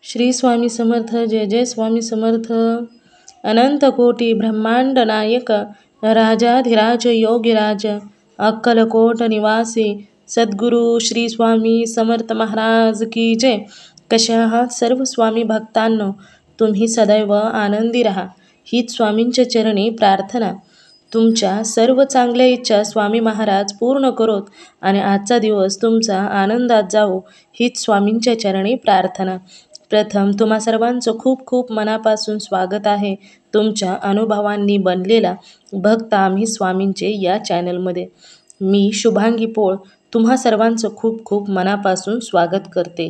श्री स्वामी समर्थ. जय जय स्वामी समर्थ. अनंत कोटी ब्रह्मांड नायक राजाधिराज योगीराज अक्कलकोट निवासी सद्गुरू श्री स्वामी समर्थ महाराज की जय. कशा आहात सर्व स्वामी भक्तांनो? तुम्ही सदैव आनंदी राहा हीच स्वामींच्या चरणी प्रार्थना. तुमच्या सर्व चांगल्या इच्छा स्वामी महाराज पूर्ण करोत आणि आजचा दिवस तुमचा आनंदात जावो हीच स्वामींच्या चरणी प्रार्थना. प्रथम तुम्हा सर्वांचं खूप खूप मनापासून स्वागत आहे तुमच्या अनुभवांनी बनलेला भक्त आम्ही स्वामींचे या चॅनलमध्ये. मी शुभांगी पोळ तुम्हा सर्वांचं खूप खूप मनापासून स्वागत करते.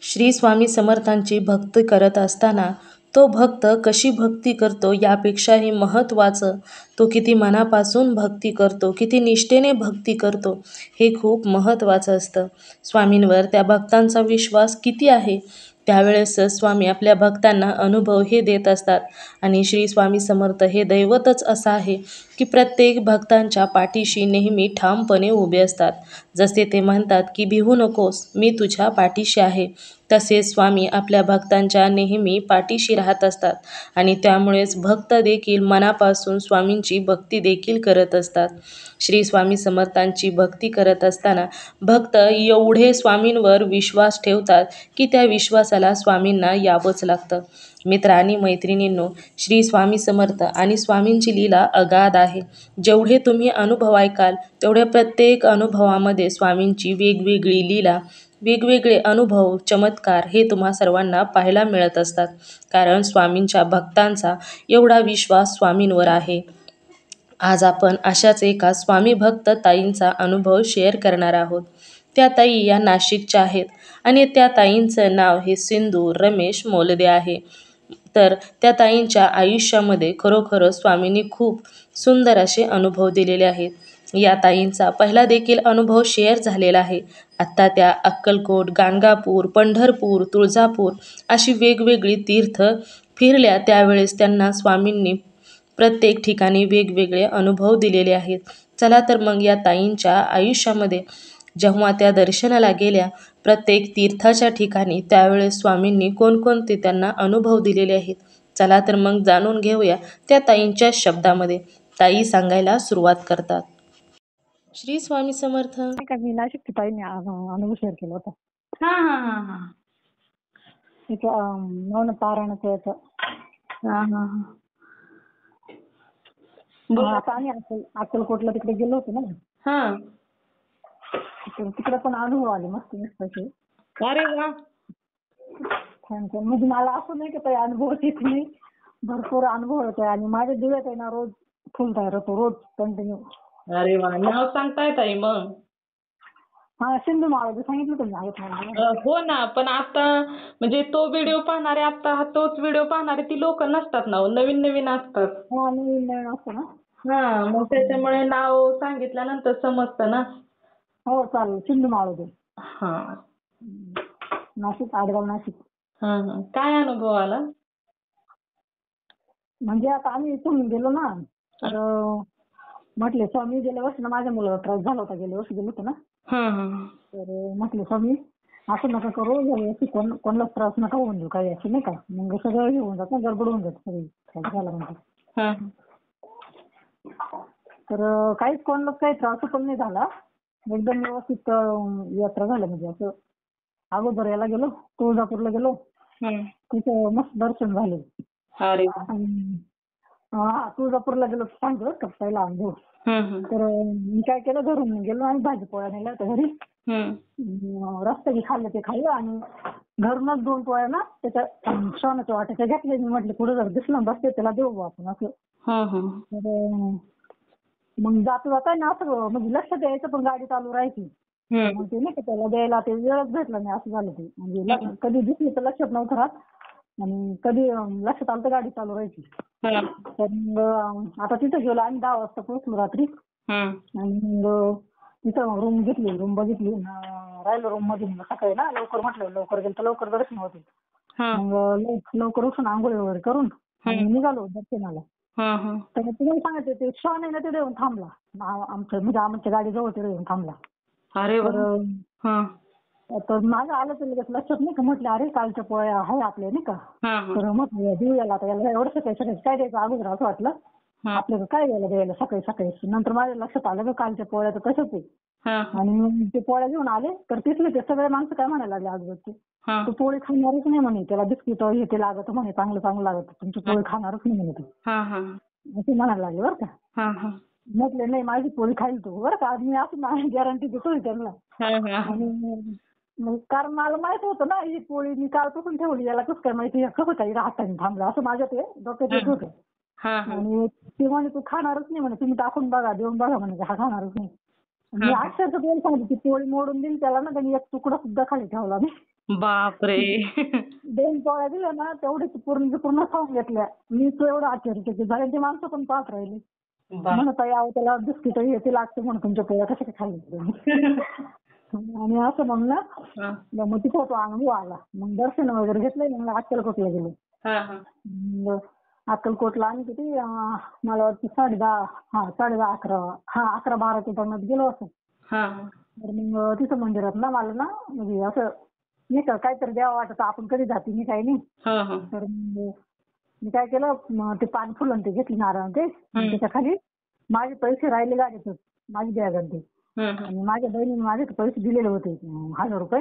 श्री स्वामी समर्थांची भक्ती करत असताना तो भक्त कशी भक्ती करतो यापेक्षाही महत्त्वाचं तो किती मनापासून भक्ती करतो, किती निष्ठेने भक्ती करतो हे खूप महत्त्वाचं असतं. स्वामींवर त्या भक्तांचा विश्वास किती आहे त्यावेळेस स्वामी आपल्या भक्तांना अनुभव हे देत असतात. आणि श्री स्वामी समर्थ हे दैवतच असं आहे की प्रत्येक भक्तांच्या पाठीशी नेहमी ठामपणे उभे असतात. जसे ते म्हणतात की भिवू नकोस, मी तुझ्या पाठीशी आहे, तसेच स्वामी आपल्या भक्तांच्या नेहमी पाठीशी राहत असतात. आणि त्यामुळेच भक्त देखील मनापासून स्वामींची भक्ती देखील करत असतात. श्री स्वामी समर्थांची भक्ती करत असताना भक्त एवढे स्वामींवर विश्वास ठेवतात की त्या विश्वासाला स्वामींना यावंच लागतं. मित्र आणि मैत्रिणींनो, श्री स्वामी समर्थ आणि स्वामींची लीला अगाध आहे. जेवढे तुम्ही अनुभव ऐकाल तेवढ्या प्रत्येक अनुभवामध्ये स्वामींची वेगवेगळी लीला, वेगवेगळे अनुभव, चमत्कार हे तुम्हा सर्वांना पाहायला मिळत असतात. कारण स्वामींच्या भक्तांचा एवढा विश्वास स्वामींवर आहे. आज आपण अशाच एका स्वामी भक्त ताईंचा अनुभव शेअर करणार आहोत. त्या ताई या नाशिकच्या आहेत आणि त्या ताईंचं नाव हे सिंधू रमेश मोलदे आहे. तर त्या ताईंच्या आयुष्यामध्ये खरोखर स्वामींनी खूप सुंदर असे अनुभव दिलेले आहेत. या ताईंचा पहिला देखील अनुभव शेअर झालेला आहे. आत्ता त्या अक्कलकोट, गाणगापूर, पंढरपूर, तुळजापूर अशी वेगवेगळी तीर्थ फिरल्या. त्यावेळेस त्यांना स्वामींनी प्रत्येक ठिकाणी वेगवेगळे अनुभव दिलेले आहेत. चला तर मग या ताईंच्या आयुष्यामध्ये जेव्हा त्या दर्शनाला गेल्या प्रत्येक तीर्थाच्या ठिकाणी त्यावेळेस स्वामींनी कोणकोणते त्यांना अनुभव दिलेले आहेत, चला तर मग जाणून घेऊया त्या ताईंच्या शब्दामध्ये. ताई सांगायला सुरुवात करतात. श्री स्वामी समर्थ. मी नाशिकची ताईने अनुभव शेअर केला होता. हा हा हा हा नवनाथ पारायणाचं याचं. हा हा आता आम्ही अक्कलकोटला तिकडे गेलो होतो ना. हा तिकडे पण अनुभव आले मस्त मस्त असे. अरे वा, छान छान. म्हणजे मला असं नाही की काही अनुभव येत नाही, भरपूर अनुभव होते आणि माझ्या दिव्यात आहे ना रोज फुल तयार होतो, रोज कंटिन्यू. अरे वा, नाव सांगताय ताई मग? हा, सिंधू महाराज सांगितलं तुम्ही. हो ना, पण आता म्हणजे तो व्हिडिओ पाहणारे, आता तोच व्हिडिओ पाहणारे ती लोक नसतात ना, नवीन नवीन असतात. हा, नवीन नवीन असतं ना. हा, मग त्याच्यामुळे नाव सांगितल्यानंतर समजतं ना. हो चालेल. सिंधू महाराज. हा, नाशिक, आडगाव नाशिक. हा हा. काय अनुभव आला? म्हणजे आता आम्ही इथून गेलो ना, तर म्हटले स्वामी गेल्या वर्षी ना माझ्या मुलाला त्रास झाला होता, गेल्या वर्षी गेलो होतो ना. तर म्हटले स्वामी असं नका करू, यावर्षी कोणालाच त्रास नका होऊन देऊ, काही असं नाही का. मग सगळं हे होऊन जातं, गडबड होऊन जाते सगळी त्रास झाला म्हणजे. तर काहीच कोणालाच काही त्रास पण नाही झाला, एकदम व्यवस्थित यात्रा झाली. म्हणजे असं अगोदर याला गेलो, तुळजापूरला गेलो, तिथं मस्त दर्शन झाले. तुळजापूरला गेलो सांगतो पहिला अनुभव. तर मी काय केलं, घरून गेलो आणि भाजीपोळ्या नेल्या होत्या घरी. रस्त्याने खाल्लं ते खाल्लं आणि घरूनच 2 पोळ्या ना त्याच्या श्वानाच्या वाट्याच्या घेतल्या. मी म्हटलं पुढे जर दिसलं बसते त्याला देऊ आपण असं. तर मग जाता जाता ना असं म्हणजे लक्षात यायचं, पण गाडी चालू राहायची. मग ते नाही का त्याला द्यायला ते वेळच भेटला नाही, असं झालं ते. म्हणजे कधी दिसली तर लक्षात नव्हतं राहत आणि कधी लक्षात आलं तर गाडी चालू राहायची. तर मग आता तिथं गेलो आणि 10 वाजता पोहोचलो रात्री. आणि मग तिथं रूम घेतली, रूम बघितली, राहिलो रूम मध्ये. सकाळी ना लवकर म्हटलं, लवकर गेलं तर लवकर दर्शन होते. मग लवकर उठून आंघोळी वगैरे करून निघालो दर्शनाला. तर तुम्हाला सांगायचं ते श्वान आहे ना तिथे येऊन थांबला, आमच्या म्हणजे आमच्या गाडी जवळ तिथे येऊन थांबला. तर माझं आलं तर लगेच लक्षात नाही का, म्हटलं अरे कालच्या पोळ्या आहे आपल्या नाही का, तर म्हटलं देऊ याला, आता याला एवढं सकाळी सकाळी काय द्यायचं अगोदर असं वाटलं आपल्याला, काय द्यायला सकाळी सकाळी. नंतर माझ्या लक्षात आलं की कालच्या पोळ्या तर तशाच आहे. आणि ते पोळ्या घेऊन आले तर तिथले ते सगळे माणसं काय म्हणायला लागले आजूबाजूचे, तू पोळी खाणारच नाही म्हणे, त्याला बिस्किट हे ते लागत म्हणे, चांगलं चांगलं लागत, तुमची पोळी खाणारच नाही म्हणे तू, असे म्हणायला लागले बरं का. म्हटले नाही माझी पोळी खाईल तू बरं का, आज मी असं गॅरंटी देतोय त्यांना. आणि मग कारण मला माहित होतं ना ही पोळी मी कालपासून ठेवली, याला कसं काय माहिती कसं काही हाताने थांबलं असं माझ्या ते डोक्यात येत होतं. आणि ती म्हणे तू खाणारच नाही म्हणे, तुम्ही टाकून बघा देऊन बघा म्हणे, हा खाणारच नाही. मी अक्षरशः दोन सांगितली, ती पोळी मोडून दिली त्याला ना, त्यांनी एक तुकडा सुद्धा खाली ठेवला नाही. बापरे. 2 पोळ्या दिल्या ना तेवढीच पूर्ण खाऊन घेतल्या. मी तो एवढं आश्चर्यचकित झाले, ती माणसं पण पाहत राहिली. म्हणत आहे त्याला बिस्किट हे ते लागतं म्हणून तुमच्या पोळ्या कशा काय खाल्ल्या. आणि असं म्हणलं मग तिथे तो अनुभव आला. मग दर्शन वगैरे घेतलं, मग अक्कलकोटला गेलो. अक्कलकोटला आणि किती मला वाटतं 11:30 किलोमीटर गेलो असं. तर मग तिथं मंदिरात ना मला ना म्हणजे असं नाही का काहीतरी द्यावं वाटत, आपण कधी जाते मी काही नाही. तर मग मी काय केलं, ते पान फुलं ते घेतली नारळ ते, त्याच्या खाली माझे पैसे राहिले गाडीतच, माझी बॅग ते. आणि माझ्या बहिणीने माझे पैसे दिलेले होते 1000 रुपये,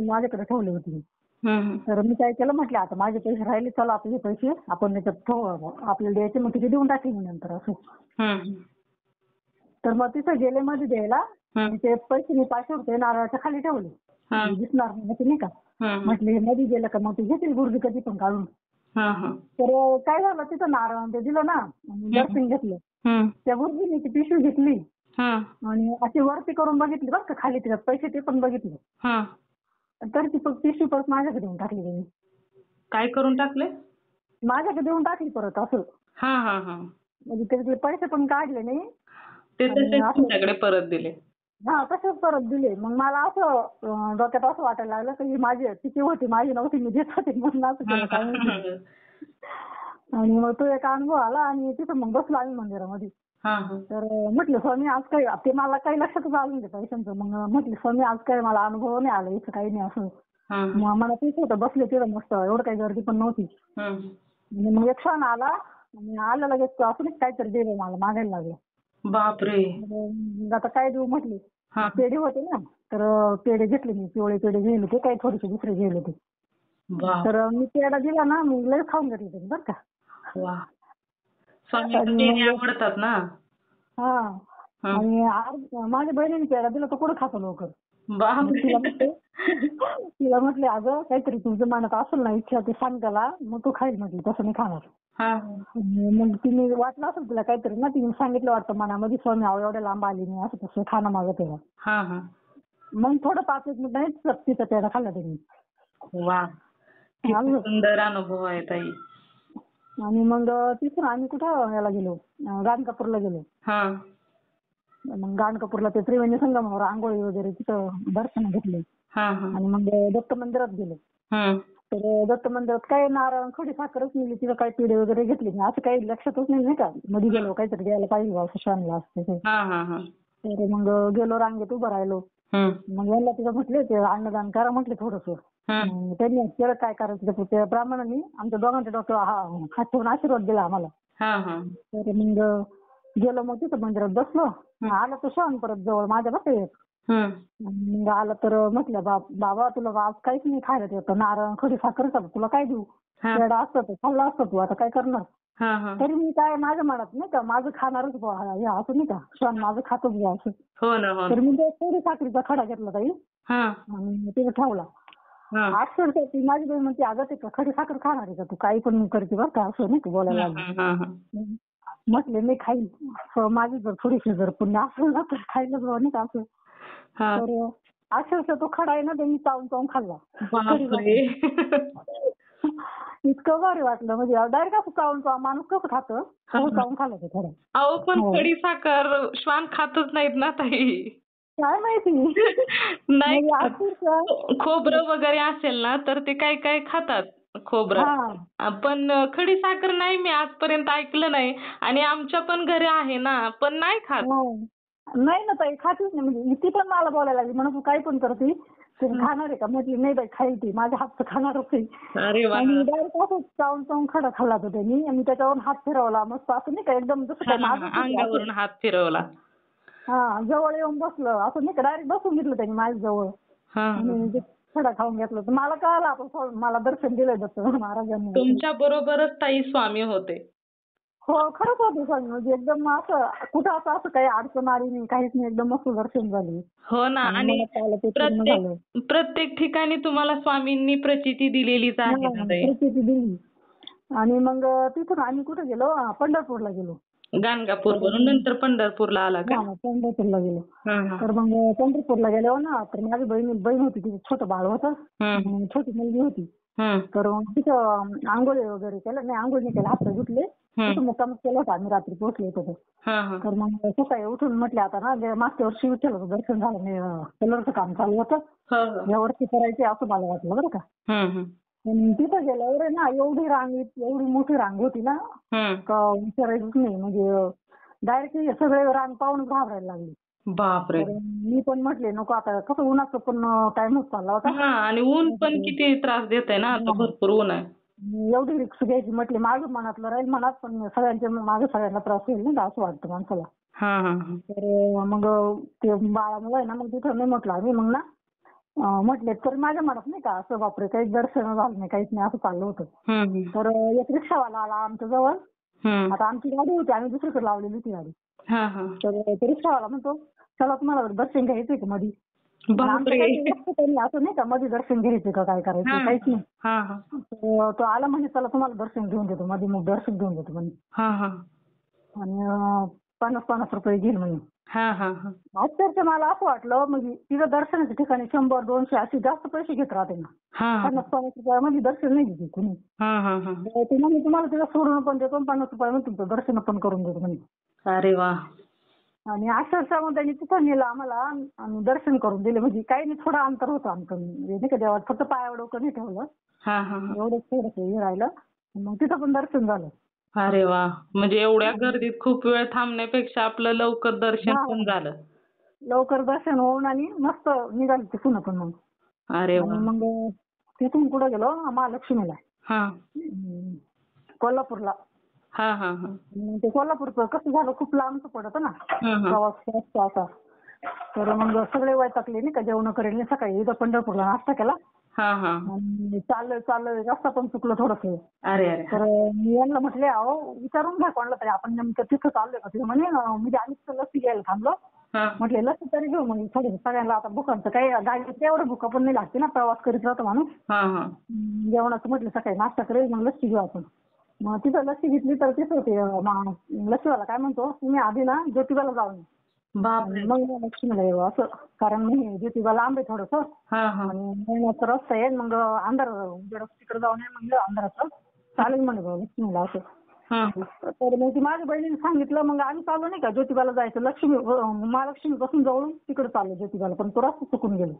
माझ्याकडे ठेवले होते. तर मी काय केलं, म्हटलं आता माझे पैसे राहिले, चला आपले पैसे आपण त्याच्यात ठेवू, आपल्याला द्यायचे मग तिथे देऊन टाकेल मी नंतर असं. तर मग तिथं गेले मध्ये द्यायला, ते पैसे मी 500 रुपये नारळाच्या खाली ठेवले, दिसणार नाही का. म्हटले मध्ये गेलं का मग ते घेतील गुरुजी कधी पण काढून. तर काय झालं, तिथं नारळ ते दिलं ना, दर्शन घेतलं, त्या गुरुजीने ती पिशवी घेतली आणि अशी वरती करून बघितली बरं का, खाली त्याच्यात पैसे ते पण बघितले. तर ती पिशवी परत माझ्याकडे देऊन टाकली त्यांनी. काय करून टाकले? माझ्याकडे देऊन टाकली परत असं. म्हणजे त्याच्यातले पैसे पण काढले नाही, ते तसेच तुमच्याकडे परत दिले. तसेच परत दिले. मग मला असं डोक्यात असं वाटायला लागलं की ही माझी तिची होती, माझी नव्हती, मी देत होते म्हणून असं केलं काय माहिती. आणि मग तो एक अनुभव आला आणि तिथं मग बसलो आम्ही मंदिरामध्ये. तर म्हटलं स्वामी आज काय, ते मला काही लक्षातच आलं नाही पैशांचं. मग म्हटलं स्वामी आज काय मला अनुभव नाही आला, इथं काही नाही असं. मग मला तेच होतं, बसले तिथं मस्त, एवढं काही गर्दी पण नव्हती. मग एक क्षण आला आणि आलं लगेच असं काहीतरी दिलं मला, मागायला लागलं. बापरे. आता काय देऊ म्हटले, पेढे होते ना, तर पेढे घेतले मी, पिवळे पेढे घेतले होते, काही थोडेसे दुसरे घेतले होते. तर मी पेढा दिला ना, मी लगेच खाऊन घेतले ते बरं का. आवडतात ना. आणि माझ्या बहिणीने पेढा दिला तर कुठं खातो लवकर. तिला म्हटले अगं काहीतरी तुझं मनात असेल ना इच्छा, ते सांग त्याला, मग तू खाईल. म्हटली तसं नाही खाणार. मग तिने वाटलं असेल तिला काहीतरी ना, तिने सांगितलं वाटतं मनामध्ये, स्वामी एवढ्या लांब आली नाही असं तसं खाणं माझं तेव्हा. मग थोडं 5-1 मिनिट तिचा पेढा खाल्ला त्यांनी. सुंदर अनुभव आहे ताई. आणि मग तिथून आम्ही कुठं याला गेलो, गाणगापूरला गेलो. मग गाणगापूरला ते त्रिवेणी संगमावर आंघोळी वगैरे तिथं दर्शन घेतले. आणि मग दत्त मंदिरात गेलो. तर दत्त मंदिरात काय नारळ खडी साखरच नेली, तिथं काही पेढे वगैरे घेतले नाही, असं काही लक्षातच नाही का. मध्ये गेलो काहीतरी द्यायला पाहिजे असं शानला असते. तर मग गेलो, रांगेत उभं राहिलो. मग यांना तिथं म्हटले ते अन्नदान करा म्हटले थोडंसं. त्यांनी केलं काय करायचं, त्या ब्राह्मणांनी आमच्या दोघांच्या डोक्यावर हात ठेवून आशीर्वाद दिला आम्हाला. तर मग गेलो, मग तिथं मंदिरात बसलो. आलं तर श्वान परत जवळ माझ्या बघ एक. मग आलं तर म्हटलं बाबा तुला आज काहीच नाही खायला देतं, नारळ खडी साखर तुला काय देऊ, पेढा असतं तर खाल्ला असतं तू, आता काय करणार. तरी मी काय माझ्या मनात नाही का, माझं खाणारच हे असं नाही का, श्वान माझं खातच घ्या असं. तर मी थोडी साखरीचा खडा घेतला ताई आणि तिथे ठेवला. अक्षरशः ती माझी बहीण म्हणते अगं ते खडी साखर खाणार आहे का तू, काही पण करते बरं का, असं नाही का बोलायला लागलं. म्हटले मी खाईल, माझी जर थोडीशी जर पुण्य असेल ना तर खायलाच नाही का असं. तर अक्षरशः तो खडा आहे ना त्यांनी चावून चावून खाल्ला. इतकं भारी वाटलं, म्हणजे डायरेक्ट असं चावून चावून माणूस कसं खातं चावून खाल्लं ते खडा. अहो पण खडी साखर श्वान खातच नाहीत ना ताई. काय माहिती नाही, खोबरं वगैरे असेल ना तर ते काय काय खातात खोबरं, पण खडी साखर नाही, मी आजपर्यंत ऐकलं नाही. आणि आमच्या पण घरी आहे ना, पण नाही खात. नाही ना ताई, खातच नाही. म्हणजे ती पण मला बोलायला लागली, म्हणून तू काही पण करते तुम्ही खाणार आहे का? म्हटली नाही बाई खाईल ती, माझ्या हातचं खाणारच आहे. अरे वा. आणि डायरेक्ट असं चावून चावून खडा खाल्ला तो त्यांनी आणि त्याच्यावरून हात फिरवला मस्त असं नाही का एकदम जसं काय माझं अंगावरून हात फिरवला. हा जवळ येऊन बसलं असं नाही का डायरेक्ट बसून घेतलं त्यांनी माझ्या जवळ आणि ते खडा खाऊन घेतलं. तर मला कळालं आपण मला दर्शन दिलंय दत्त महाराजांनी. तुमच्या बरोबरच ताई स्वामी होते. हो खरंच होते स्वामी, म्हणजे एकदम असं कुठं असं काही अडचण आली नाही, काहीच नाही, एकदम मस्त दर्शन झाली. हो ना. आणि प्रत्येक ठिकाणी तुम्हाला स्वामींनी प्रचिती दिलेलीच आहे ना ताई. प्रचिती दिली. आणि मग तिथून आम्ही कुठे गेलो, पंढरपूरला गेलो. गाणगापूर वरून नंतर पंढरपूरला आला का? पंढरपूरला गेलो. तर मग पंढरपूरला गेलो ना, तर माझी बहीण होती, तिचं छोटं बाळ होतं, छोटी मुलगी होती. तर मग तिथं आंघोळी वगैरे केलं, नाही आंघोळ नाही केलं, हात धुतले, तिथं मुक्काम केला होता, आम्ही रात्री पोहोचलो होतो. तर मग सकाळी उठून म्हटले आता ना मागच्या वर्षी विठ्ठलाचं दर्शन झालं नाही, कलरचं काम चालू होतं, या वर्षी करायचे असं मला वाटलं बरं का. तिथं गेल्यावर ना एवढी मोठी रांग होती ना का विचारायचंच नाही. म्हणजे डायरेक्ट सगळे रांग पाहून घाबरायला लागली. बापरे. मी पण म्हटले नको आता, कसं उन्हाचं पण टाइम होत चालला होता आणि ऊन पण किती त्रास देत आहे ना, आता भरपूर ऊन आहे. एवढी रिक्स घ्यायची म्हटली, माझं मनातलं राहील मनात, पण सगळ्यांच्या मागे सगळ्यांना त्रास होईल ना असं वाटतं माणसाला. तर मग ते बाळामुळे आहे ना मग तिथं नाही म्हटलं आम्ही. मग ना म्हटले तर माझ्या मनात नाही का असं बापरे काहीच दर्शन झालं नाही, काहीच नाही, असं चाललं होतं. तर एक रिक्षावाला आला आमच्या जवळ. आता आमची गाडी होती, आम्ही दुसरीकडे लावलेली होती गाडी. तर ते रिक्षावाला म्हणतो चला तुम्हाला दर्शन घ्यायचंय का मध्ये? असं नाही का मध्ये दर्शन घ्यायचं का काय करायचं, काहीच नाही. तो आला म्हणजे चला तुम्हाला दर्शन घेऊन देतो मध्ये, मग दर्शन घेऊन देतो म्हणे. आणि 50-50 रुपये घेईल म्हणे. अक्षरशः मला असं वाटलं म्हणजे तिथं दर्शनाच्या ठिकाणी 100-200 असे जास्त पैसे घेत राहते ना. 50-50 रुपयामध्ये दर्शन नाही देते कुणी. ते म्हणजे तुम्हाला तिथं सोडून पण देतो, 50 रुपयामध्ये तुमचं दर्शन पण करून देतो म्हणे. अरे वा. आणि अक्षरशः मग त्यांनी तिथं नेलं आम्हाला आणि दर्शन करून दिले. म्हणजे काही नाही, थोडं अंतर होतं आमचं, नाही का देवात फक्त पायावर डोकं नाही ठेवलं, एवढंच थोडंसं हे राहिलं. मग तिथं पण दर्शन झालं. अरे वा. म्हणजे एवढ्या गर्दीत खूप वेळ थांबण्यापेक्षा आपलं लवकर दर्शन पण झालं. लवकर दर्शन होऊन आणि मस्त निघाली तिथून पण मग. अरे वा. मग तिथून कुठं गेलो महालक्ष्मीला, कोल्हापूरला. ते कोल्हापूरचं कसं झालं, खूप लांबचं पडतं ना प्रवास असा. तर मग सगळे वैतागले नाही का, जेवण करेल सकाळी इथं पंढरपूरला नाश्ता केला. चाललोय रस्ता पण चुकलं थोडंसं. तर मी यांना म्हटले अहो विचारून घ्या कोणाला तरी, आपण नेमकं तिथं चाललोय का? ते म्हणे म्हणजे आम्ही लस्सी घ्यायला थांबलो. म्हटले लस्सी तरी घेऊ म्हणजे थोडं, सगळ्यांना आता भुकांचं काही गाडीत एवढं भुका पण नाही लागते ना, प्रवास करीत राहतो माणूस. जेवणाचं म्हटलं सकाळी नाश्ता करेल, मग लस्सी घेऊ आपण. मग तिथं लस्सी घेतली तर तिथं होते लस्सीवाला काय म्हणतो, तुम्ही आधी ना ज्योतिबाला जाऊन मग लक्ष्मीला येऊ असं, कारण मी ज्योतिबा लांब आहे थोडंसं आणि महिन्याचा रस्ता आहे. मग अंधार तिकडे जाऊन मग अंधाराचं चालेल म्हणे लक्ष्मीला असं. तर मग ती माझ्या बहिणीने सांगितलं, मग आम्ही चालू नाही का ज्योतिबाला जायचं, महालक्ष्मी पासून जवळून तिकडे चाललो ज्योतिबाला, पण तो रस्ता चुकून गेलो.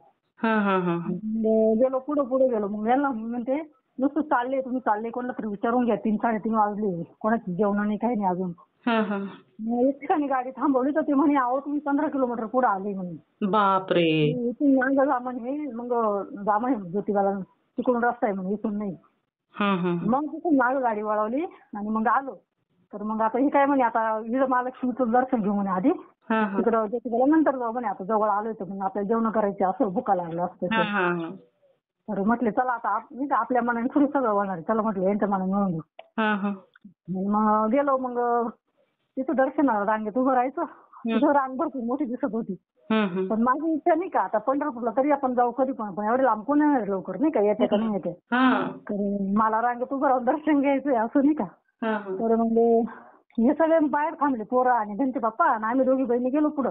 गेलो पुढे गेलो. मग यांना म्हणते नुसतं चालले, तुम्ही चालले कोणाला तरी विचारून घ्या, 3-3:30 वाजले, कोणाची जेवण नाही काही नाही अजून. एक ठिकाणी गाडी थांबवली तर ते म्हणे अहो तुम्ही 15 किलोमीटर पुढे आले म्हणे. बापरे. इथून मागं जा म्हणे, मग जा म्हणे ज्योतिबाला, तिकडून रस्ता आहे म्हणे, इथून नाही. मग तिथून मागं गाडी वळवली आणि मग आलो. तर मग आता हे काय म्हणे, आता इथं महालक्ष्मीचं दर्शन घेऊ म्हणे आधी, तिकडं ज्योतिबाला नंतर जाऊ म्हणे, आता जवळ आलोय तर मग आपल्याला जेवण करायचे असं भुका लागलं असतं. तर म्हटले चला आता आपल्या मनाने थोडी सगळं होणार, चला म्हटलं यांच्या मनाने मिळून घेऊ. मग गेलो. मग तिथं दर्शनाला रांगेत उभं राहायचं. तिथं रांग भरपूर मोठी दिसत होती. पण माझी इच्छा नाही का आता पंढरपूरला तरी आपण जाऊ कधी पण एवढे लांब कोण येणार लवकर नाही का, येते का नाही येते. तर मला रांगेत उभं राहून दर्शन घ्यायचंय असं नाही का. तर मग हे सगळे बाहेर थांबले, पोरं आणि घंटे बाप्पा, आणि आम्ही दोघी बहिणी गेलो पुढं.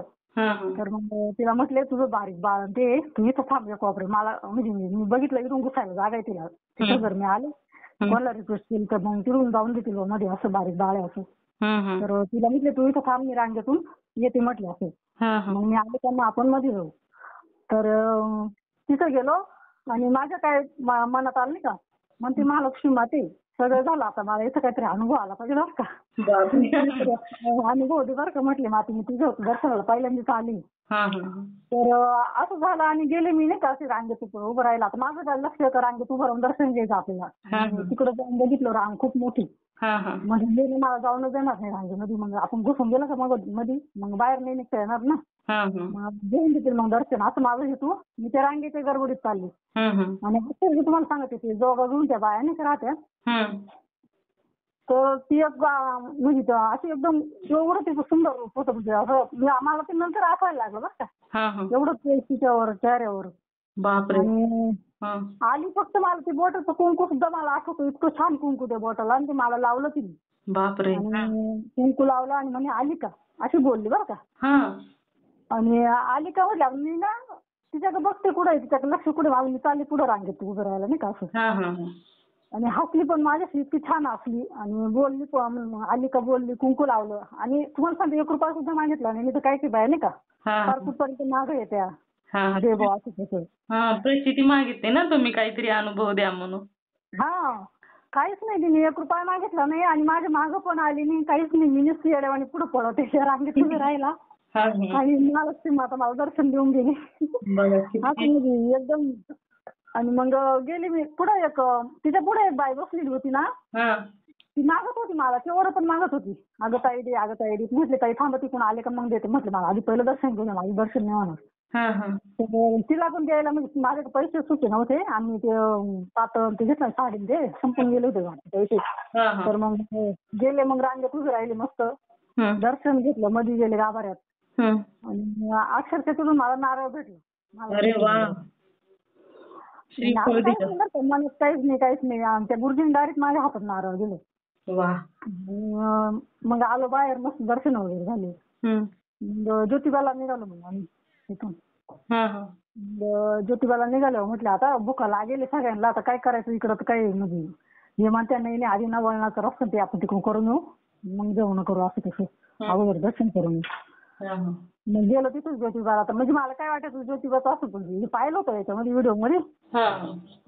तर मग तिला म्हटले तुझं बारीक बाळ ते तू इथं थांब कोपरे, मला म्हणजे मी बघितलं इथून घुसायला जागा आहे तिला. तिथं जर मी आले कोणाला रिक्वेस्ट केली तर मग तिथून जाऊन देतील मध्ये, असं बारीक बाळ आहे असं. तर तिला म्हटले तू इथं थांब, मी रांगेतून येते म्हटले असे. मग मी आले त्यांना आपण मध्ये जाऊ. तर तिथं गेलो आणि माझ्या काय मनात आलं नाही का, म्हणते महालक्ष्मी माते सगळं झालं, आता मला इथं काहीतरी अनुभव आला पाहिजे बरं का. अनुभव होते बरं का म्हटले माते, मी तुझं दर्शनाला पहिल्यांदाच आली. हा तर असं झालं आणि गेले मी नाही का असे रांगेत उभं राहिला. आता माझं काय लक्ष का रांगेत उभं राहून दर्शन घ्यायचं आपल्याला. तिकडे जाऊन बघितलं रांग खूप मोठी. म्हणजे गेले मला जाऊनच येणार नाही रांगेमध्ये. मग आपण घुसून गेलं का मग मध्ये मग बाहेर नाही निघता येणार ना. मग घेऊन देतील मग दर्शन असं माझं हेतू. मी त्या रांगेच्या गडबडीत चालली आणि मी तुम्हाला सांगत होते जोगा घेऊन त्या बाया नाही का राहत्या. तर ती एक म्हणजे अशी एकदम एवढं तिचं सुंदर रूप होतं. म्हणजे असं आम्हाला ते नंतर आठवायला लागलं बरं का. एवढं तेज तिच्यावर चेहऱ्यावर. आणि आली फक्त मला ती बॉटलचं कुंकू सुद्धा मला आठवतं. इतकं छान कुंकू त्या बॉटलला आणि ते मला लावलं तिने. बापरे. आणि कुंकू लावलं आणि म्हणे आली का अशी बोलली बरं का. आणि आली का म्हटलं मी ना तिच्याकडे बघते कुठे तिच्याकडे लक्ष कुठे मी चालली पुढे रांगेत उभं राहायला नाही का असं. आणि हसली पण माझ्याशी इतकी छान हसली आणि बोलली पण आली का बोलली कुंकू लावलं. आणि तुम्हाला सांगते 1 रुपया सुद्धा मागितला नाही. मी तर काय की बाय नाही का फार कुठपर्यंत मागं येत्या दे बुवा असं तसं. प्रचिती मागितली ना तुम्ही काहीतरी अनुभव द्या म्हणून. काहीच नाही तिने 1 रुपया मागितला नाही आणि माझ्या मागं पण आली नाही काहीच नाही. मी नुसती येड्यावानी पुढे पळवते रांगेत उभे राहिला आणि मला दर्शन देऊन गेली असं एकदम. आणि मग गेली मी पुढे तिच्या पुढे एक बाई बसलेली होती ना. ती मागत होती मला तेवढं पण मागत होती. अगं ताई दे म्हटले ताई थांबा तिकडून आले का मग देते म्हटलं. मला आधी पहिलं दर्शन घेऊन माझं दर्शन नाही होणार. तिला पण द्यायला म्हणजे माझ्याकडे पैसे सुटे नव्हते. आम्ही ते पातळ ते घेतलं साडी ते संपून गेले होते पैसे. तर मग गेले मग रांगेत उभे राहिले मस्त दर्शन घेतलं. मध्ये गेले गाभाऱ्यात आणि अक्षरशः तिथून मला नारळ भेटलं. मनात काहीच नाही. आमच्या गुरुजींनी डायरेक्ट माझ्या हातात नारळ दिले. मग आलो बाहेर मस्त दर्शन वगैरे झाले. ज्योतिबाला निघालो मग आम्ही तिथून. ज्योतिबाला निघालो म्हटलं आता भुका लागेल सगळ्यांना आता काय करायचं इकडं तर काही म्हणजे हे म्हणत्या नाही आधी ना वळणाचं रस्ता ते आपण तिकडून करून येऊ मग जेवण करू असं तसं अगोदर दर्शन करून येऊ. मग गेलो तिथून ज्योतिबाला. तर म्हणजे मला काय वाटायचं ज्योतिबाचं असं पण पाहिलं होतं याच्यामध्ये व्हिडिओ मध्ये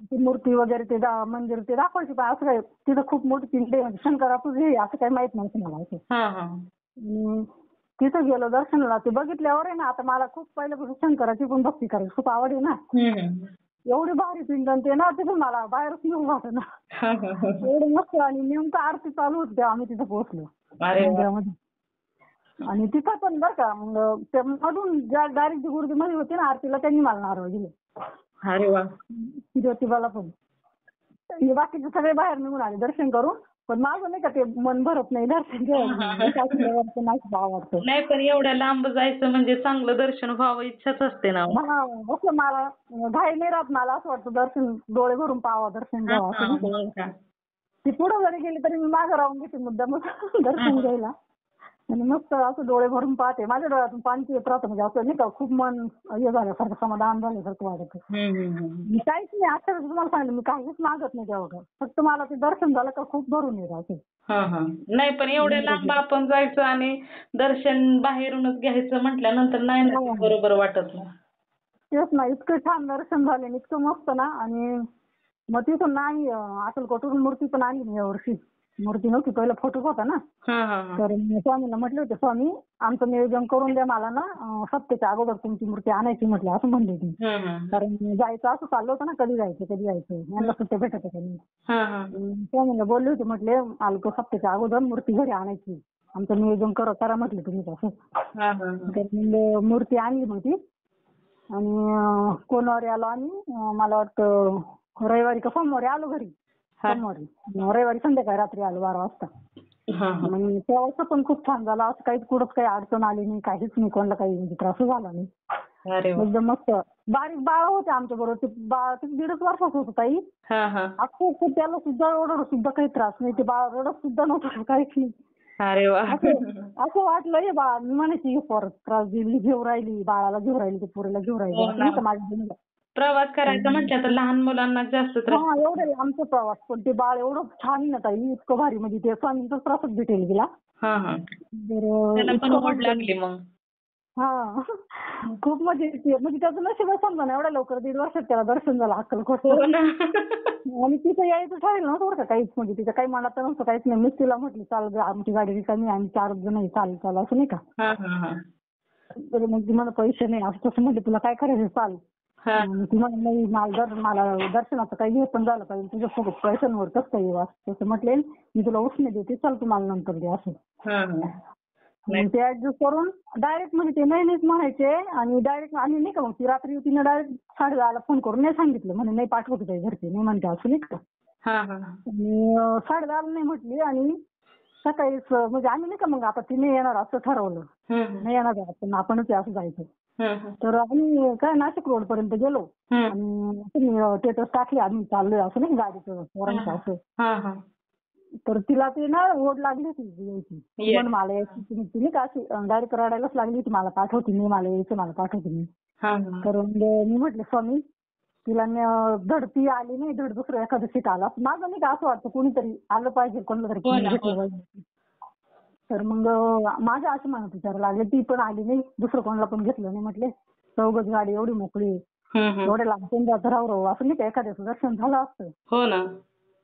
ती मूर्ती वगैरे ते मंदिर ते दाखवायची पण असं काय तिथं खूप मोठी पिंड आहे म्हणजे शंकराचं हे असं काही माहित नव्हतं मला असं. तिथं गेलो दर्शनाला ते बघितल्यावर आहे ना आता मला खूप पहिल्यापासून शंकराची पण भक्ती करायची खूप आवड आहे ना. एवढी भारी पिंड ते ना तिथून मला बाहेरच निघून वाटत ना एवढं मस्त. आणि नेमकं आरती चालू होती तेव्हा आम्ही तिथं पोहोचलो मंदिरामध्ये. आणि तिथं पण बरं का मग मधून ज्या डायरेक्ट गुरुजी मध्ये होते ना आरतीला त्यांनी मला नारळ दिले. अरे वा. ज्योतिबाला पण बाकीचे सगळे बाहेर निघून आले दर्शन करून. पण माझं नाही का ते मन भरत नाही दर्शन घ्यायचं नाही पण एवढ्या लांब जायचं म्हणजे चांगलं दर्शन व्हावं इच्छाच असते ना. असं मला घाई नाही राहत. मला असं वाटतं दर्शन डोळे भरून पाहावं दर्शन घ्यावं. ती पुढे जरी गेली तरी मी मागं राहून घेते मुद्दाम दर्शन घ्यायला. आणि मस्त असं डोळे भरून पाहते. माझ्या डोळ्यातून पाणी येत राहतं म्हणजे असं नाही का खूप मन हे झाल्यासारखं समाधान झाल्यासारखं वाटत. मी काहीच नाही आता तुम्हाला सांगितलं मी काहीच मागत नाही तेवढं. फक्त मला ते दर्शन झालं का खूप भरून येत असे. नाही पण एवढ्या लांब आपण जायचं आणि दर्शन बाहेरूनच घ्यायचं म्हटल्यानंतर नाही ना बरोबर वाटत ना. तेच ना इतकं छान दर्शन झाले इतकं मस्त ना. आणि मग तिथून नाही अक्कलकोटवरून मूर्ती पण आली मी यावर्षी. मूर्ती नव्हती पहिला फोटोच होता ना. तर स्वामींना म्हटले होते स्वामी आमचं नियोजन करून द्या मला ना सप्तेच्या अगोदर तुमची मूर्ती आणायची म्हटलं असं म्हणले ती. कारण जायचं असं चाललं होतं ना कधी जायचं यांना सुट्ट्या भेटत होत्या. स्वामींना बोलले होते म्हटले आलो सप्तेच्या अगोदर मूर्ती घरी आणायची आमचं नियोजन करा म्हटलं तुम्ही तसं. मूर्ती आणली मग ती आणि कोणावर आलो आम्ही मला वाटतं रविवारी का सोमवारी आलो घरी. सोमवारी रविवारी संध्याकाळी रात्री आलो 12 वाजता. आणि तेव्हा पण खूप छान झाला असं काहीच कुठंच काही अडचण आली नाही काहीच नाही कोणाला काही म्हणजे त्रास झाला नाही. एकदम मस्त. बारीक बाळ होते आमच्या बरोबर ते बाळ 1.5 वर्षाचं होतं ताई. अक्षरशः त्याला सुद्धा एवढं सुद्धा काही त्रास नाही. ते बाळ रडत सुद्धा नव्हतं काहीच नाही. असं वाटलं हे बाळ मी म्हणायची परत त्रास दिली घेऊन राहिली बाळाला घेऊन राहिली ते पोरीला घेऊन राहिली माझ्या. प्रवास करायचा म्हटलं तर लहान मुलांना जास्त त्रास. एवढं आमचा प्रवास पण ते बाळ एवढं छान ना ताई इतकं भारी म्हणजे ते स्वामींचाच प्रसाद भेटेल गेला. खूप मजा येते म्हणजे त्याचं नशीबच समजा ना एवढ्या लवकर 1.5 वर्षात त्याला दर्शन झालं अक्कलकोट. आणि तिथं यायचं ठरेल नव्हतं बरं का काहीच म्हणजे तिच्या काही मनात नव्हतं काहीच नाही. मी तिला म्हटलं चाल आमची गाडी रिकामी आम्ही 4 जण चाल असं नाही का. तर मग ती मला पैसे नाही असं तसं म्हणते, तुला काय करायचं चाल. ती म्हणे नाही, मला दर्शनाचं काही हे पण झालं पाहिजे, तुझ्या सोबत पैशांवर कसं काही येऊ असं तसं म्हटले. मी तुला उसने देते, चल तू मला नंतर दे असं. मग ते ऍडजस्ट करून डायरेक्ट म्हणजे ते नाहीच म्हणायचे. आणि डायरेक्ट आणि नाही का मग ती रात्री तिने डायरेक्ट 10:30ला फोन करून नाही सांगितलं, म्हणे नाही पाठवते काही घरचे नाही म्हणते असं नाही का. आणि 10:30ला नाही म्हटली. आणि सकाळीच म्हणजे आम्ही नाही का मग आता ती नाही येणार असं ठरवलं, नाही येणार आपण आपणच असं जायचं. तर आम्ही काय नाशिक रोड पर्यंत गेलो आणि स्टेटस टाकले आम्ही चाललोय असं नाही गाडीचं पोरांचं असं. तर तिला ती ना ओढ लागली होती यायची, पण मला यायची तिने का अशी डायरेक्ट रडायलाच लागली होती, मला पाठवते मी, मला यायचं, मला पाठवते मी. तर मी म्हटलं स्वामी तिला धड ती आली नाही, धड दुसरं एखादं सीट आला माझं नाही का असं वाटतं कोणीतरी आलं पाहिजे, कोणाला तरी घेतलं पाहिजे. तर मग माझ्या असं म्हणत विचारायला लागले, ती पण आली नाही, दुसरं कोणाला पण घेतलं नाही. म्हटले चौघच गाडी एवढी मोकळी, एवढे लांबून जात राहू असं नाही का एखाद्याचं दर्शन झालं असतं. हो ना.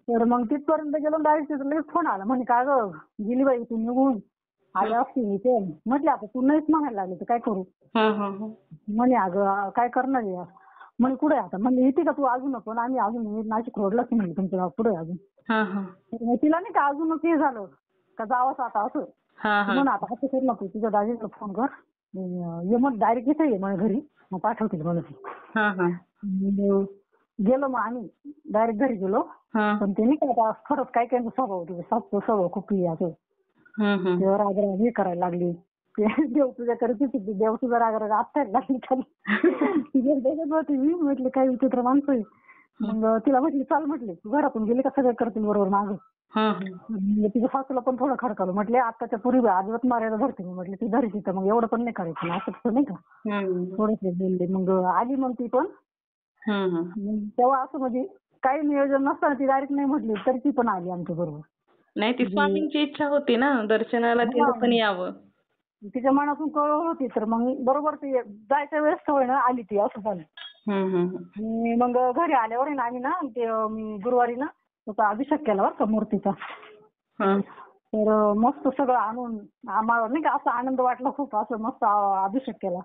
तर मग तिथपर्यंत गेलो, डायरेक्ट लगेच फोन आला, म्हणे काय गं गेली बाई तू निघून, आले असते ते. म्हटले आता तू नाहीच म्हणायला लागले तर काय करू. म्हणे अगं काय करणार आहे म्हणे, कुठे आता म्हणजे येते का तू अजून पण, आम्ही अजून नाशिक रोडलाच म्हणले तुमच्या पुढे अजून. तिला नाही का अजूनच हे झालं का जावंच आता असं. म्हणून आता असं कर ना तू तुझ्या दाजीला फोन कर, ये मग डायरेक्ट इथे ये मला घरी, मग पाठवतील मला ती. गेलो मग आम्ही डायरेक्ट घरी गेलो. पण ते नाही का आता खरंच काय काय स्वभाव होते, स्वभाव खूप असं रागराग हे करायला लागली. देव तुझ्या करत होती, देव तुझा रागराग आपटायला लागली खाली होती. मी म्हटले काही विचित्र माणसं आहे. मग तिला म्हटली चाल, म्हटले तू घरातून गेली का सगळं करतील बरोबर मागं. तिच्या सासूला पण थोडं खडकावलं, म्हटले आताच्या पूर्वी अजिबात मारायला धरते मी, म्हटले ती धरती तर मग एवढं पण नाही करायचं असं नाही का थोडंच बोलले. मग आली मग ती पण. तेव्हा असं म्हणजे काही नियोजन नसताना ती डायरेक्ट नाही म्हटली तरी ती पण आली आमच्या बरोबर. नाही ती स्वामींची इच्छा होती ना दर्शनाला, तिला पण यावं. तिच्या मनातून कळ होती, तर मग बरोबर ती जायच्या वेळेस सवय ना आली ती असं झालं. आणि मग घरी आल्यावर ना आम्ही ना ते गुरुवारी ना त्याचा अभिषेक केला बरं का मूर्तीचा. तर मस्त सगळं आणून आम्हाला नाही का असं आनंद वाटला खूप, असं मस्त अभिषेक केला.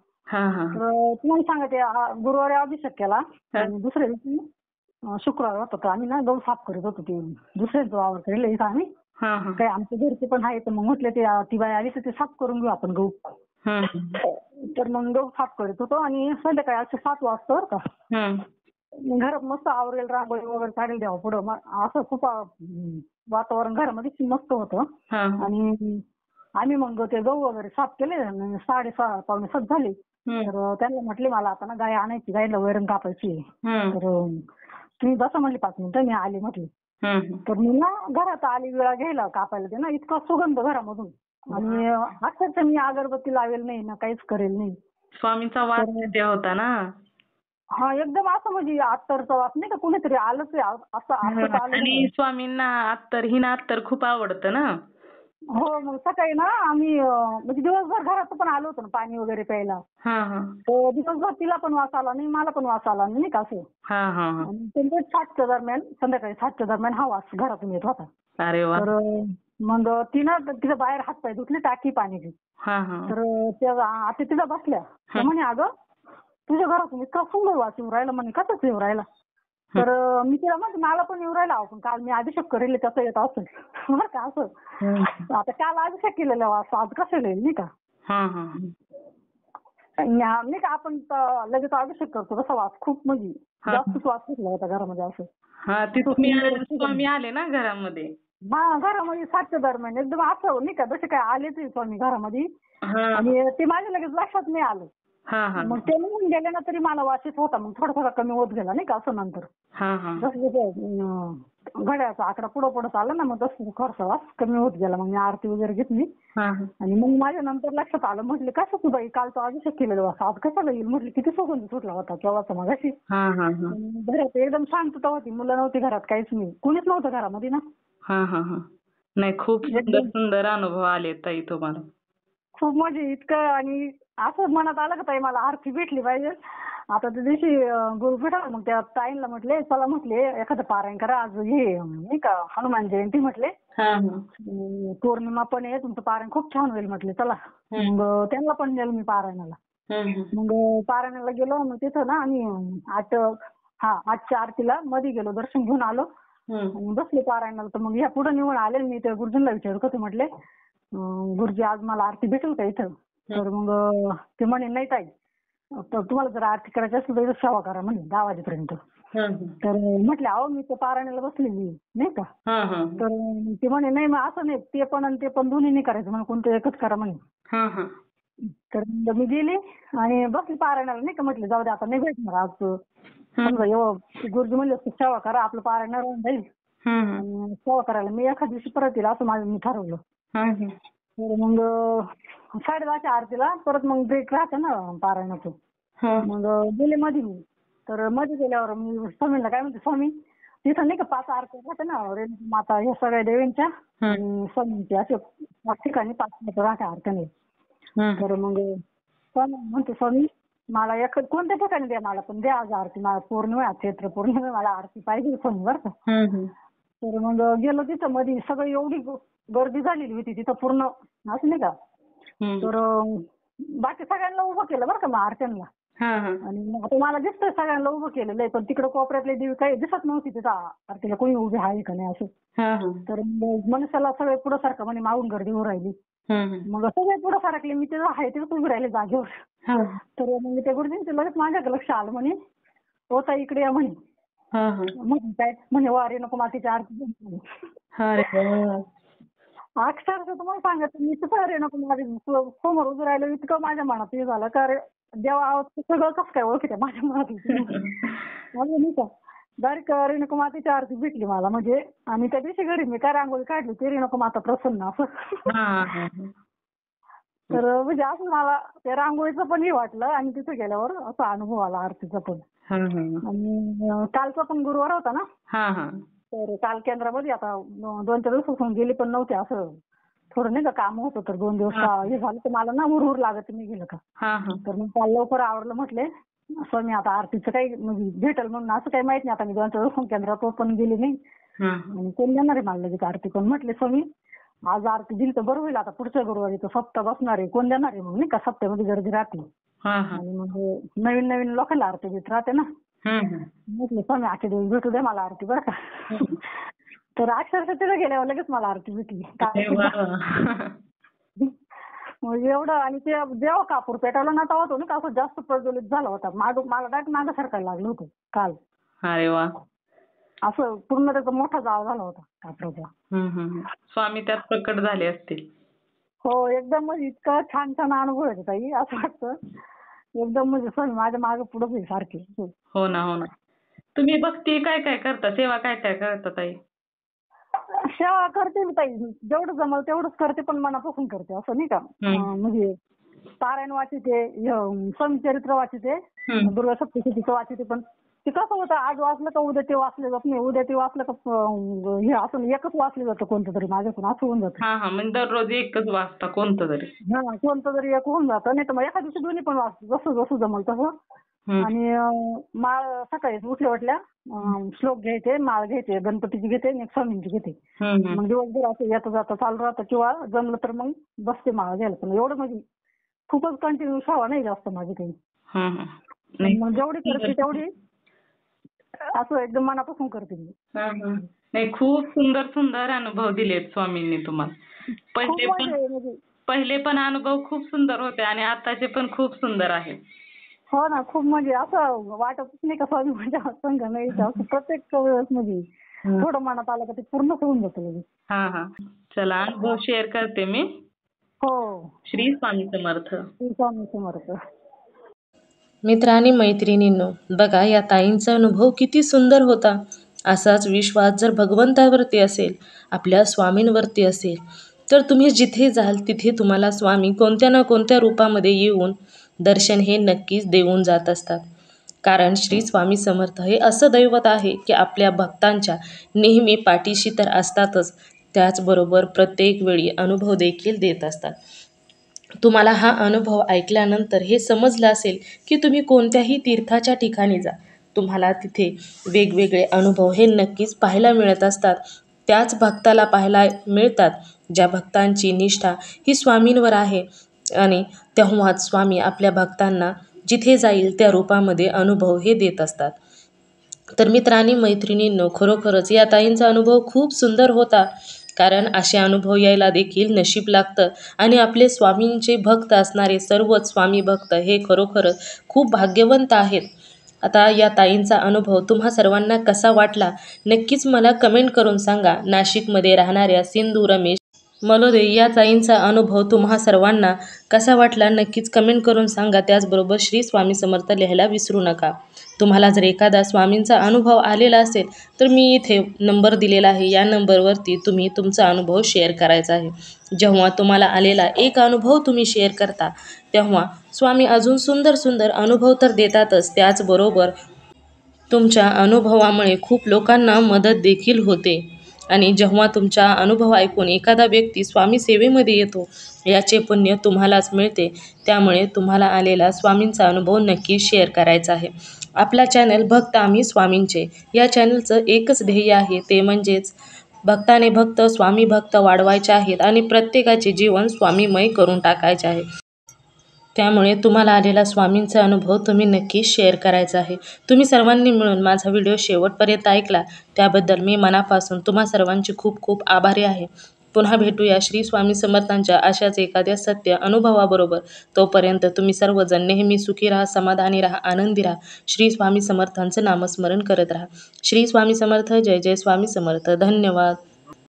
तर तुम्हाला सांगते गुरुवारी अभिषेक केला आणि दुसऱ्या दिवशी शुक्रवार होता तर आम्ही ना गहू साफ करत होतो, ते दुसऱ्यांचं वावर केलं इथं आम्ही. काही आमच्या घरचे पण आहे तर मग म्हटलं ती बाई आली तर ते साफ करून घेऊ आपण गहू. तर मग गहू साफ करत होतो आणि संध्याकाळी असं 7 वाजता बरं का घरात मस्त आवरेल रांगोळी वगैरे काढेल द्यावं पुढं, असं खूप वातावरण घरामध्ये मस्त होतं. आणि आम्ही मग ते गहू वगैरे साफ केले, 6:30 पावणे 7 झाले. तर त्यांना म्हटले मला आता ना गाय आणायची, गायला वैरण कापायची. तर तुम्ही बसा म्हणले 5 मिनिटं, मी आले म्हटले. तर मी ना घरात आली वेळा घ्यायला कापायला ते ना इतका सुगंध घरामधून, आणि अक्षरशः मी अगरबत्ती लावेल नाही ना काहीच करेल नाही. स्वामींचा वास होता ना. हा एकदम असं म्हणजे अत्तरचा वास नाही का, कुणीतरी आलंच असं आलं. आणि स्वामींना अत्तर खूप आवडतं ना. हो मग सकाळी ना आम्ही म्हणजे दिवसभर घरात पण आलो होतो ना पाणी वगैरे प्यायला. दिवसभर तिला पण वास आला नाही, मला पण वास आला नाही का असं. आणि 7च्या दरम्यान, संध्याकाळी 7च्या दरम्यान हा वास घरातून येत होता. अरे वा. तर मग तिचं बाहेर हातपाय धुतले टाकी पाण्याची. तर आता तिला बसल्या म्हणे अगं तुझ्या घरातून इतका सुंदर वास येऊ राहिला, म्हणे कसाच येऊ राहिला. तर मी तिला म्हणते मला पण येऊ राहिला, आपण काल मी अभिषेक करेल त्याचा येत असेल बरं का असं. आता काल अभिषेक केलेला वास आज कसं येईल नाही का. नाही का आपण लगेच अभिषेक करतो तसा वास खूप म्हणजे जास्तच वास सुटला होता घरामध्ये असं. स्वामी आले ना घरामध्ये. घरामध्ये 7च्या दरम्यान एकदम असं नाही का जसे काय आलेच स्वामी घरामध्ये. आणि ते माझ्या लगेच लक्षात नाही आलं. मग ते निघून गेले ना तरी मला वास येत होता, मग थोडा कमी होत गेला नाही का असं नंतर. जसं घड्याचा आकडा पुढं पडत आला ना मग तसं खरचा वास कमी होत गेला. मग मी आरती वगैरे घेतली आणि मग माझ्या नंतर लक्षात आलं, म्हटलं कसं तू बाई काल तो अभिषेक केलेला वास आज कशाला येईल, म्हटलं किती सुगंध सुटला होता केव्हाचा मग अशी. घरात एकदम शांतता होती, मुलं नव्हती घरात, काहीच नाही, कुणीच नव्हतं घरामध्ये ना. नाही खूप सुंदर अनुभव आले ताई तुम्हाला. खूप म्हणजे इतकं, आणि असं मनात आलं का ताई मला आरती भेटली पाहिजे. आता त्या दिवशी गुरुपीठाला मग त्या ताईंना म्हटले चला म्हटले एखादं पारायण करा आज हे नाही का हनुमान जयंती म्हटले पौर्णिमा पण आहे तुमचं पारायण खूप छान होईल म्हटले चला. मग त्यांना पण नेलं मी पारायणाला. मग पारायणाला गेलो मग तिथं ना आम्ही 8च्या आरतीला मध्ये गेलो दर्शन घेऊन आलो आणि बसले पारायणाला. तर मग या पुढे निवड आले मी त्या गुरुजींना विचारत होते म्हटले गुरुजी आज मला आरती भेटेल का इथं. तर मग ते म्हणे नाही ताई तर तुम्हाला जर आरती करायची असेल तर सेवा करा म्हणे 10 वाजेपर्यंत. तर म्हटले अहो मी तर पारायणाला बसलेली नाही का. तर ते म्हणे नाही मग असं नाही ते पण आणि ते पण दोन्ही नाही करायचं म्हणे कोणतं एकच करा म्हणे. तर मी गेले आणि बसली पारायणाला नाही का म्हटले जाऊ दे आता नाही भेटणार आज समजा गुरुजी म्हणले सेवा करा आपलं पारायण राहून जाईल आणि सेवा करायला मी एखाद दिवशी परत येईल असं माझं मी ठरवलं. तर मग 10:30च्या आरतीला परत मग ब्रेक राहते ना पारायणाचं. मग गेले मध्ये मी. तर मध्ये गेल्यावर मी स्वामींना काय म्हणते स्वामी तिथं नाही का 5 आरत्या राहते ना रेणुका माता या सगळ्या देवींच्या आणि स्वामींच्या असे 5 ठिकाणी 5 राहत्या आरत्या नाही. तर मग स्वामी म्हणते स्वामी मला कोणत्या ठिकाणी द्या मला पण द्या आज आरती मला पौर्णिमा चैत्र पौर्णिमा मला आरती पाहिजे स्वामी बरं का. तर मग गेलो तिथं मध्ये सगळं एवढी गर्दी झालेली होती तिथं पूर्ण असं नाही का. तर बाकी सगळ्यांना उभं केलं बरं का मग आरत्यांना. आणि आता मला दिसतंय सगळ्यांना उभं केलेलं आहे पण तिकडे कोपऱ्यातले देवी काही दिसत नव्हती तिथं आरतीला कोणी उभे आहे का नाही असं. तर मनुष्याला सगळे पुढं सारखं म्हणे मागून गर्दी होऊ राहिली. मग सगळे पुढे सरकले मी तिथं आहे तिथं उभे राहिले जागेवर. तर मग त्या गुरुजींचं लगेच माझ्याकडे लक्ष आलं म्हणे हो ताई इकडे या म्हणे. मग काय म्हणे वा रेणुका मातेची आरती. अक्षरशः तुम्हाला सांगत मी तिथं रेणुका माते समोर उभं राहिलो इतकं माझ्या मनात हे झालं कारण देवा सगळं कसं काय ओळखीत माझ्या मनात माझं नाही का. डायरेक्ट रेणुका मातेची आरती भेटली मला म्हणजे आणि त्या दिवशी घरी मी काय रांगोळी काढली ते रेणुका माता प्रसन्न असं. तर म्हणजे असं मला त्या रांगोळीचं पण हे वाटलं आणि तिथे गेल्यावर असा अनुभव आला आरतीचा पण. आणि कालचा पण गुरुवार होता ना. तर काल केंद्रामध्ये आता 2-4 दिवसापासून गेली पण नव्हते असं थोडं नाही का काम होतं तर 2 दिवस हे झालं तर मला ना हुरहुर लागत मी गेलं का. तर मग काल लवकर आवरलं म्हटले स्वामी आता आरतीचं काही म्हणजे भेटेल म्हणून असं काही माहित नाही आता मी 2-4 दिवस केंद्रात पण गेली नाही आणि कोण देणार आहे मला लगेच आरती पण म्हटले स्वामी आज आरती दिली तर बरं होईल आता पुढच्या गुरुवारी तर सप्ताह बसणार आहे कोण देणार आहे मग नाही का सप्त्यामध्ये गर्दी राहते. आणि मग नवीन नवीन लोकांना आरती देत राहते ना. म्हटलं स्वामी 8 दिवस भेटू दे मला आरती बरं का. तर अक्षरशः तिथे गेल्यावर लगेच मला आरती भेटली. म्हणजे एवढं आणि ते जेव्हा कापूर पेटवला ना तेव्हा तो ना असं जास्त प्रज्वलित झाला होता मला डायरेक्ट मागं सरकायला लागलं होतं काल. अरे वा असं पूर्ण त्याचा मोठा जाळ झाला होता कापराचा. स्वामी त्यात प्रकट झाले असतील. हो एकदम म्हणजे इतकं छान छान अनुभव येतो ताई असं वाटतं एकदम म्हणजे स्वामी माझ्या मागे पुढे सारखे. हो ना हो ना. तुम्ही भक्ती काय काय करता सेवा काय काय करता ताई. सेवा करते मी ताई जेवढं जमल तेवढंच करते पण मनापासून करते असं नाही का. म्हणजे पारायण वाचिते स्वामी चरित्र वाचिते दुर्गा सप्तशतीचं वाचिते पण ते कसं होतं आज वाचलं का उद्या ते वाचलं जात नाही उद्या ते वाचलं का हे असं एकच वाचलं जातं कोणतं तरी माझ्याकडून असं होऊन जातं. म्हणजे दररोज एकच वाचता कोणतं तरी. कोणतं तरी एक होऊन जातं नाही तर मग एका दिवशी दोन्ही पण वाचतो जसं जसं जमल तसं. आणि माळ सकाळी उठल्या श्लोक घ्यायचे माळ घ्यायचे गणपतीची घेते आणि स्वामींची घेते. मग दिवसभर असं येतं जातं चालू राहतं किंवा जमलं तर मग बसते माळ घ्यायला पण एवढं म्हणजे खूपच कंटिन्यू सेवा नाही जास्त माझी काही. मग जेवढी करते तेवढी असं एकदम मनापासून करते मी. नाही खूप सुंदर सुंदर अनुभव दिलेत स्वामींनी तुम्हाला. पहिले पण अनुभव खूप सुंदर होते आणि आताचे पण खूप सुंदर आहेत. हो ना खूप म्हणजे असं वाटतच नाही का स्वामी म्हणजे संघ नाही असं प्रत्येक वेळेस म्हणजे थोडं मनात आलं का ते पूर्ण होऊन जातं. चला अनुभव शेअर करते मी. हो. श्री स्वामी समर्थ. श्री स्वामी समर्थ. मित्रांनी मैत्रिणींनो बघा या ताईंचा अनुभव किती सुंदर होता. असाच विश्वास जर भगवंतावरती असेल आपल्या स्वामींवरती असेल तर तुम्ही जिथे जाल तिथे तुम्हाला स्वामी कोणत्या ना कोणत्या रूपामध्ये येऊन दर्शन हे नक्कीच देऊन जात असतात. कारण श्री स्वामी समर्थ हे असं दैवत आहे की आपल्या भक्तांच्या नेहमी पाठीशी तर असतातच त्याचबरोबर प्रत्येक वेळी अनुभव देखील देत असतात. तुम्हाला हा अनुभव ऐकल्यानंतर हे समजलं असेल की तुम्ही कोणत्याही तीर्थाच्या ठिकाणी जा, तुम्हाला तिथे वेगवेगळे अनुभव हे नक्कीच पाहायला मिळत असतात. त्याच भक्ताला पाहायला मिळतात ज्या भक्तांची निष्ठा ही स्वामींवर आहे, आणि तेव्हाच स्वामी आपल्या भक्तांना जिथे जाईल त्या रूपामध्ये अनुभव हे देत असतात. तर मित्रांनी मैत्रिणींनो, खरोखरच या ताईंचा अनुभव खूप सुंदर होता, कारण असे अनुभव यायला देखील नशीब लागतं. आणि आपले स्वामींचे भक्त असणारे सर्वच स्वामी भक्त हे खरोखरच खूप भाग्यवंत आहेत. आता या ताईंचा अनुभव तुम्हा सर्वांना कसा वाटला नक्कीच मला कमेंट करून सांगा. नाशिकमध्ये राहणाऱ्या सिंधू रमेश मलोदे या ताईंचा अनुभव तुम्हा सर्वांना कसा वाटला नक्कीच कमेंट करून सांगा. त्याचबरोबर श्री स्वामी समर्थ लिहायला विसरू नका. तुम्हाला जर एखादा स्वामींचा अनुभव आलेला असेल तर मी इथे नंबर दिलेला आहे, या नंबरवरती तुम्ही तुमचा अनुभव शेअर करायचा आहे. जेव्हा तुम्हाला आलेला एक अनुभव तुम्ही शेअर करता तेव्हा स्वामी अजून सुंदर सुंदर अनुभव तर देतातच, त्याचबरोबर तुमच्या अनुभवामुळे खूप लोकांना मदत देखील होते. आणि जेव्हा तुमचा अनुभव ऐकून एखादा व्यक्ती स्वामी सेवेमध्ये येतो याचे पुण्य तुम्हालाच मिळते. त्यामुळे तुम्हाला आलेला स्वामींचा अनुभव नक्की शेअर करायचा आहे. आपला चॅनल भक्त आम्ही स्वामींचे या चॅनलचं एकच ध्येय आहे, ते म्हणजेच भक्ताने भक्त स्वामी भक्त वाढवायचे आहेत आणि प्रत्येकाचे जीवन स्वामीमय करून टाकायचे आहे. त्यामुळे तुम्हाला आलेला स्वामींचा अनुभव तुम्ही नक्की शेअर करायचा आहे. तुम्ही सर्वांनी मिळून माझा व्हिडिओ शेवटपर्यंत ऐकला त्याबद्दल मी मनापासून तुम्हा सर्वांची खूप खूप आभारी आहे. पुन्हा भेटूया श्री स्वामी समर्थांच्या अशाच एखाद्या सत्य अनुभवाबरोबर. तोपर्यंत तुम्ही सर्वजण नेहमी सुखी राहा, समाधानी राहा, आनंदी राहा. श्री स्वामी समर्थांचं नामस्मरण करत राहा. श्री स्वामी समर्थ. जय जय स्वामी समर्थ. धन्यवाद.